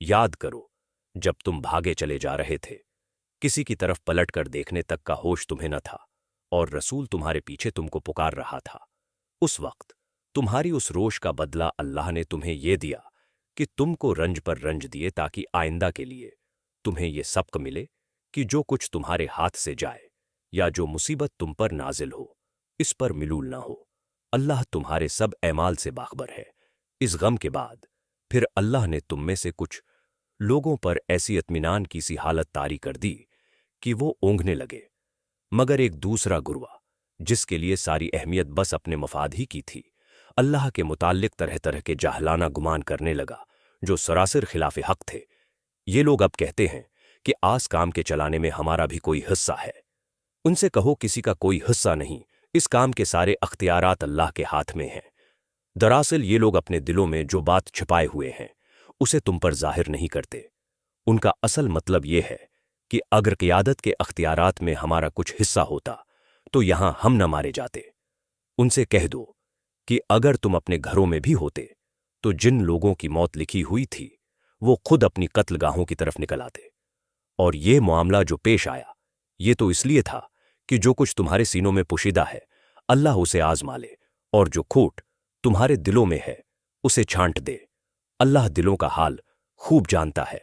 याद करो जब तुम भागे चले जा रहे थे, किसी की तरफ पलट कर देखने तक का होश तुम्हें न था और रसूल तुम्हारे पीछे तुमको पुकार रहा था। उस वक्त तुम्हारी उस रोश का बदला अल्लाह ने तुम्हें यह दिया कि तुमको रंज पर रंज दिए ताकि आइंदा के लिए तुम्हें यह सबक मिले कि जो कुछ तुम्हारे हाथ से जाए या जो मुसीबत तुम पर नाजिल हो, इस पर मिलूल ना हो। अल्लाह तुम्हारे सब ऐमाल से बाखबर है। इस गम के बाद फिर अल्लाह ने तुम में से कुछ लोगों पर ऐसी इत्मीनान की सी हालत तारी कर दी कि वो ओंघने लगे, मगर एक दूसरा गुरवा जिसके लिए सारी अहमियत बस अपने मफाद ही की थी, अल्लाह के मुताल्लिक तरह तरह के जाहलाना गुमान करने लगा जो सरासर खिलाफ हक थे। ये लोग अब कहते हैं कि आस काम के चलाने में हमारा भी कोई हिस्सा है। उनसे कहो किसी का कोई हिस्सा नहीं, इस काम के सारे अख्तियारात अल्लाह के हाथ में हैं। दरअसल ये लोग अपने दिलों में जो बात छिपाए हुए हैं उसे तुम पर जाहिर नहीं करते। उनका असल मतलब ये है कि अगर क़ियादत के अख्तियारात में हमारा कुछ हिस्सा होता तो यहां हम न मारे जाते। उनसे कह दो कि अगर तुम अपने घरों में भी होते तो जिन लोगों की मौत लिखी हुई थी वो खुद अपनी कत्लगाहों की तरफ निकल आते। और ये मामला जो पेश आया ये तो इसलिए था कि जो कुछ तुम्हारे सीनों में पोशीदा है अल्लाह उसे आजमा ले, और जो खोट तुम्हारे दिलों में है उसे छांट दे। अल्लाह दिलों का हाल खूब जानता है।